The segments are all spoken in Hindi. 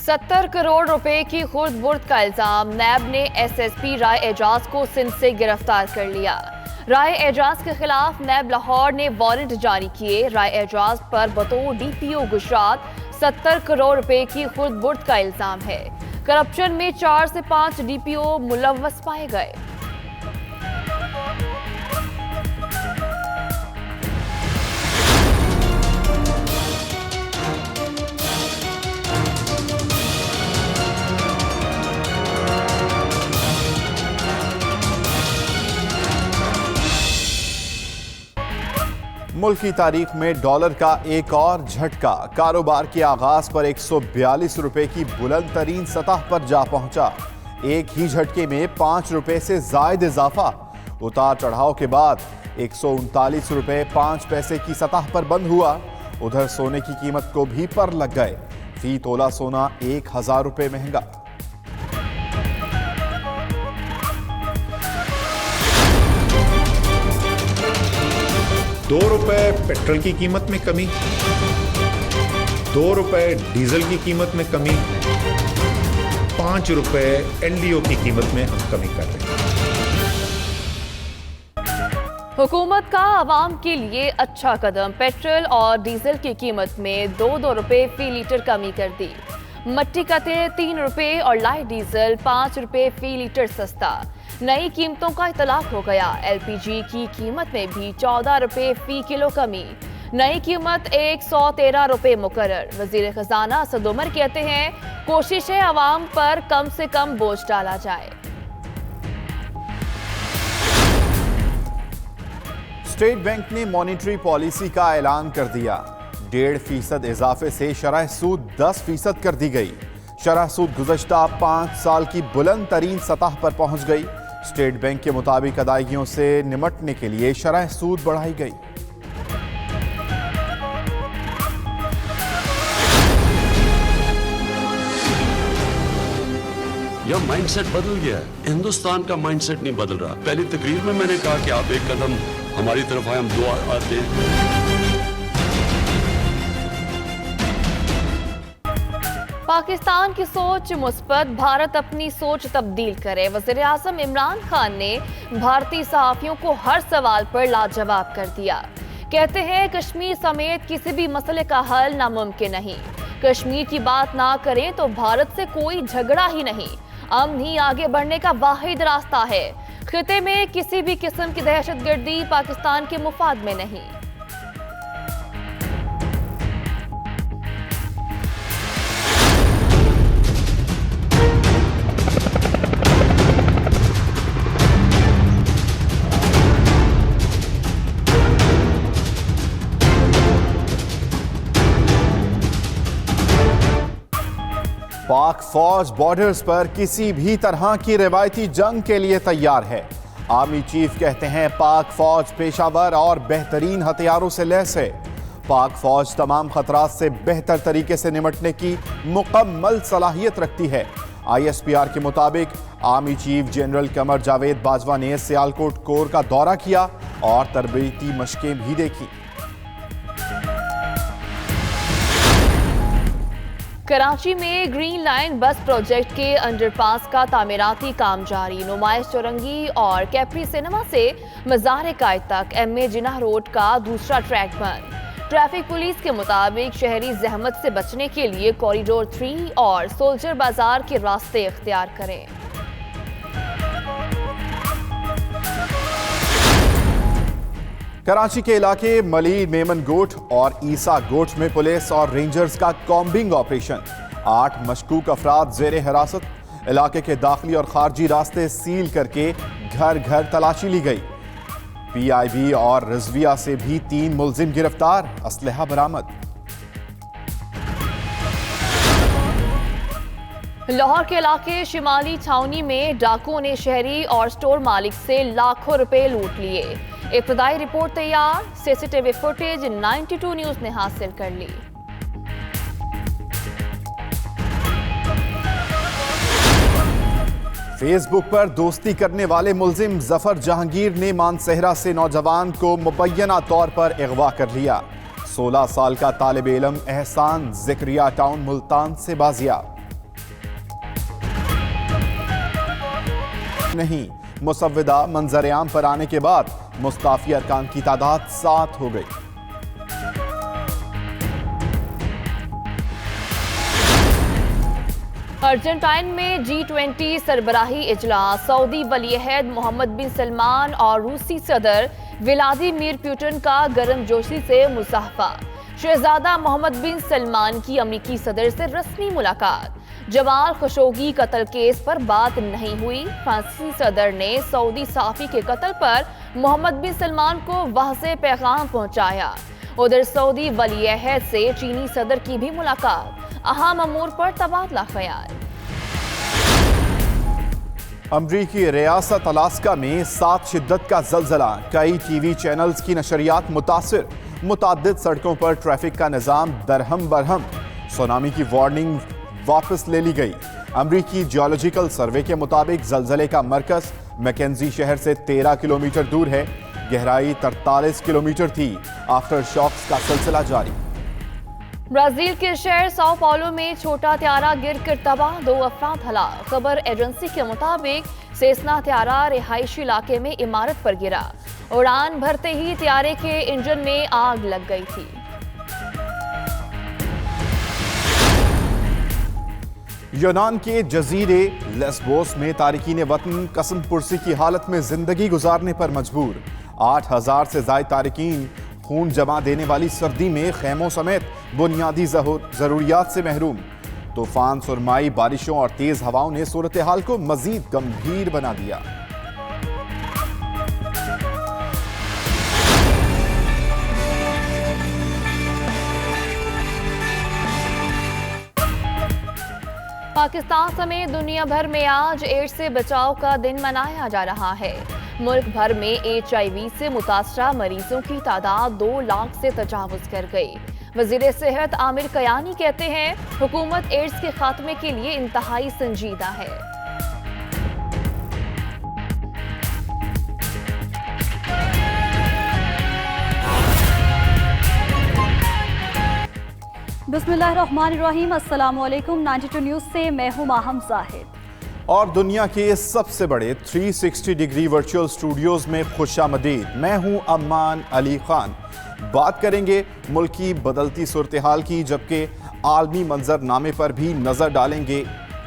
70 करोड़ रुपए की खुर्द बुर्द का इल्जाम। नैब ने एसएसपी राय एजाज को सिंध से गिरफ्तार कर लिया। राय एजाज के खिलाफ नैब लाहौर ने वारंट जारी किए। राय एजाज पर बतौर डीपीओ गुजरात 70 करोड़ रुपए की खुर्द बुर्द का इल्जाम है। करप्शन में 4 से 5 डीपीओ मुलव्वस पाए गए। मुल्क की तारीख में डॉलर का एक और झटका। कारोबार के आगाज पर 142 रुपए की बुलंद तरीन सतह पर जा पहुंचा। एक ही झटके में 5 रुपए से जायद इजाफा। उतार चढ़ाव के बाद 139 रुपए 5 पैसे की सतह पर बंद हुआ। उधर सोने की कीमत को भी पर लग गए। फी तोला सोना 1000 रुपए महंगा। ₹2 पेट्रोल की कीमत में कमी, ₹2 डीजल की कीमत में कमी, ₹5 एलडीओ की कीमत में हम कमी कर रहे हैं। हुकूमत का आवाम के लिए अच्छा कदम। पेट्रोल और डीजल की कीमत में 2 रुपए फी लीटर कमी कर दी। मट्टी का तेल 3 रुपए और लाइट डीजल 5 रुपए फी लीटर सस्ता। नई कीमतों का इतलाक हो गया। एलपीजी की कीमत में भी 14 रुपए फी किलो कमी। नई कीमत 113 रुपए मुकर्रर। वजीर खजाना असद उमर कहते हैं कोशिश है आवाम पर कम से कम बोझ डाला जाए। स्टेट बैंक ने मॉनिटरी पॉलिसी का ऐलान कर दिया। 1.5% इजाफे से शरह सूद 10% कर दी गई। शरह सूद गुज़श्ता 5 साल की बुलंद तरीन सतह पर पहुंच गई। स्टेट बैंक के मुताबिक अदायगियों से निमटने के लिए शरह सूद बढ़ाई गई। यह माइंडसेट बदल गया है। हिंदुस्तान का माइंडसेट नहीं बदल रहा। पहली तकरीर में मैंने कहा कि आप एक कदम हमारी तरफ आए, हम 2 आते हैं। पाकिस्तान की सोच मुस्बत, भारत अपनी सोच तब्दील करे। वज़ीर आज़म इमरान खान ने भारतीय सहाफ़ियों को हर सवाल पर लाजवाब कर दिया। कहते हैं कश्मीर समेत किसी भी मसले का हल नामुमकिन नहीं। कश्मीर की बात ना करें तो भारत से कोई झगड़ा ही नहीं। अमन ही आगे बढ़ने का वाहिद रास्ता है। खिते में किसी भी किस्म की दहशतगर्दी पाकिस्तान के मुफाद में नहीं। पाक फौज बॉर्डर्स पर किसी भी तरह की रिवायती जंग के लिए तैयार है। आर्मी चीफ कहते हैं पाक फौज पेशावर और बेहतरीन हथियारों से लैस है। पाक फौज तमाम खतरात से बेहतर तरीके से निपटने की मुकम्मल सलाहियत रखती है। ISPR के मुताबिक army chief general Qamar Javed Bajwa ने सियालकोट कोर का दौरा किया और तरबीती मशकें भी देखी। कराची में ग्रीन लाइन बस प्रोजेक्ट के अंडरपास का तामीराती काम जारी। नुमाइश चौरंगी और कैप्री सिनेमा से मज़ार कायद तक MA जिन्ना रोड का दूसरा ट्रैक बंद। ट्रैफिक पुलिस के मुताबिक शहरी जहमत से बचने के लिए कॉरिडोर 3 और सोल्जर बाजार के रास्ते इख्तियार करें। कराची के इलाके मलीर मेमन गोट और ईसा गोट में पुलिस और रेंजर्स का कॉम्बिंग ऑपरेशन। 8 मशकूक अफराद जेर हिरासत। इलाके के दाखिली और खारजी रास्ते सील करके घर घर तलाशी ली गई। PIB और रिजविया से भी 3 मुलजिम गिरफ्तार। असलहा बरामद। लाहौर के इलाके शिमाली छावनी में डाकुओं ने शहरी और स्टोर मालिक से लाखों रुपए लूट लिए। इब्तदाई रिपोर्ट तैयार। CCTV फुटेज 92 न्यूज ने हासिल कर ली। फेसबुक पर दोस्ती करने वाले मुलजिम जफर जहांगीर ने मानसहरा से नौजवान को मुबैना तौर पर अगवा कर लिया। 16 साल का तालिब इल्म एहसान ज़िक्रिया टाउन मुल्तान से बाजियाब। नहीं, मुसव्विदा मंजर-ए-आम पर आने के बाद मुस्ताफी अरकान की तादाद 7 हो गई। अर्जेंटाइन में G20 सरबराही इजलास, सऊदी वली-ए-अहद मोहम्मद बिन सलमान और रूसी सदर व्लादिमीर पुतिन का गर्मजोशी से मुसाफा। शहजादा मोहम्मद बिन सलमान की अमेरिकी सदर से रस्मी मुलाकात। जमाल खशोगी कत्ल केस पर बात नहीं हुई। फ्रांसीसी सदर ने सऊदी सहाफी के कत्ल पर मोहम्मद बिन सलमान को वाज़ेह पैगाम पहुंचाया। उधर सऊदी वली-ए-अहद से चीनी सदर की भी मुलाकात, अहम अमूर पर तबादला ख्याल। अमरीकी रियासत अलास्का में 7 शिद्दत का जलजला, कई टीवी चैनल्स की नशरियात मुतासिर, मुताद्दिद सड़कों पर ट्रैफिक का निज़ाम दरहम बरहम। सुनामी की वार्निंग वापस ले ली गई। अमरीकी जियोलॉजिकल सर्वे के मुताबिक जलजले का मरकज मैकेंजी शहर से 13 किलोमीटर दूर है। गहराई 43 किलोमीटर थी। आफ्टर शॉक्स का सिलसिला जारी। ब्राजील के शहर साओ पाउलो में छोटा त्यारा गिरकर तबाह, 2 अफराद हलाक। खबर एजेंसी के मुताबिक सेसना त्यारा रिहायशी इलाके में इमारत पर गिरा। उड़ान भरते ही त्यारे के इंजन में आग लग गई थी। यूनान के जजीरे लेस्बोस में तारिकीन वतन कसम पुरसी की हालत में जिंदगी गुजारने पर मजबूर। 8000 से ज्यादा तारिकीन खून जमा देने वाली सर्दी में खैमों समेत बुनियादी जरूरियात से महरूम। तूफान, सुरमाई बारिशों और तेज हवाओं ने सूरत हाल को मजीद गंभीर बना दिया। पाकिस्तान समेत दुनिया भर में आज एड्स से बचाव का दिन मनाया जा रहा है। मुल्क भर में HIV से मुतासरा मरीजों की तादाद 2 लाख से तजावुज कर गई। वजीर सेहत आमिर कयानी कहते हैं, हुकूमत एड्स के खात्मे के लिए इंतहाई संजीदा है। बिस्मिल्लाहिर्रहमानिर्रहीम, अस्सलाम वालेकुम। 92 न्यूज़ से मैं हूं माहम जाहिद। और दुनिया के सबसे बड़े 360 डिग्री वर्चुअल स्टूडियोज में खुशामदीद। मैं हूं अम्मान अली खान। बात करेंगे मुल्क की बदलती सूरत हाल की, जबकि आलमी मंजरनामे पर भी नजर डालेंगे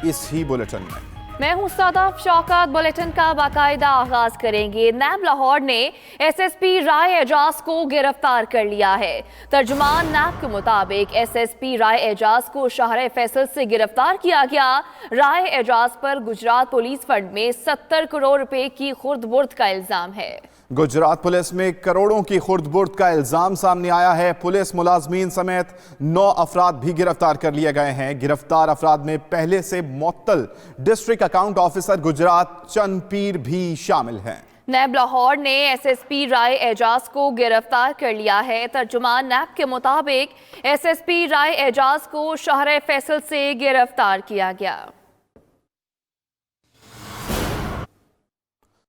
इस ही बुलेटिन में। मैं हूं सदाफ शौकत। बुलेटिन का बाकायदा आगाज करेंगे। नैब लाहौर ने SSP राय एजाज को गिरफ्तार कर लिया है। तर्जुमान नैब के मुताबिक SSP राय एजाज को शहर फैसल से गिरफ्तार किया गया। राय एजाज पर गुजरात पुलिस फंड में 70 करोड़ रुपए की खुर्द-बुर्द का इल्जाम है। गुजरात पुलिस में करोड़ों की खुर्द-बुर्द का इल्जाम सामने आया है। पुलिस मुलाजमीन समेत 9 अफराद भी गिरफ्तार कर लिए गए हैं। गिरफ्तार अफराद में पहले से मुअत्तल डिस्ट्रिक्ट अकाउंट ऑफिसर गुजरात चंद पीर भी शामिल हैं। नैब लाहौर ने SSP राय एजाज को गिरफ्तार कर लिया है। तर्जुमान नैब के मुताबिक SSP राय एजाज को शहर फैसल से गिरफ्तार किया गया।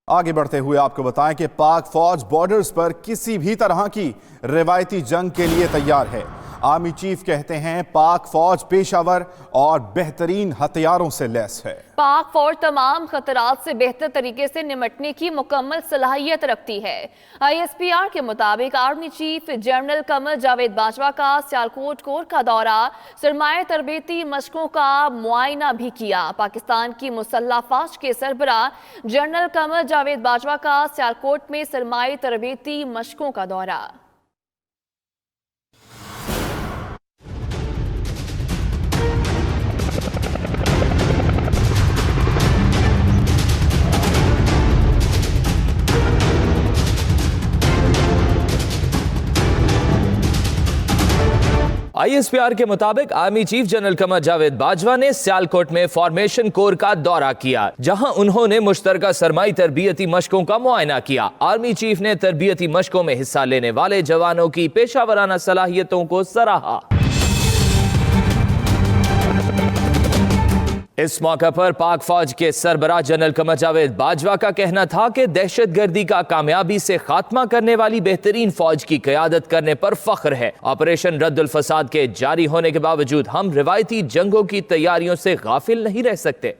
आगे बढ़ते हुए आपको बताएं कि पाक फौज बॉर्डर्स पर किसी भी तरह की रिवायती जंग के लिए तैयार है। आर्मी चीफ कहते हैं, पाक फौज पेशावर और बेहतरीन हथियारों से लैस है। पाक फौज तमाम खतरात से बेहतर तरीके से निपटने की मुकम्मल सलाहियत रखती है। ISPR के मुताबिक army chief general Qamar Javed Bajwa का सियालकोट कोर का दौरा, सरमाया तरबेती मशकों का मुआयना भी किया। पाकिस्तान की मुसल्लह फौज के सरबराह जनरल कमर जावेद बाजवा का सियालकोट में सरमाया तरबेती मशकों का दौरा। ISPR के मुताबिक army chief general Qamar Javed Bajwa ने सियालकोट में फॉर्मेशन कोर का दौरा किया, जहां उन्होंने मुश्तरका सरमाई तरबियती मशकों का मुआयना किया। आर्मी चीफ ने तरबियती मशकों में हिस्सा लेने वाले जवानों की पेशावराना सलाहियतों को सराहा। इस मौके पर पाक फौज के सरबराह जनरल कमर जावेद बाजवा का कहना था कि दहशतगर्दी का कामयाबी से खात्मा करने वाली बेहतरीन फौज की क़यादत करने पर फख्र है। ऑपरेशन रद्दुल फसाद के जारी होने के बावजूद हम रिवायती जंगों की तैयारियों से गाफिल नहीं रह सकते।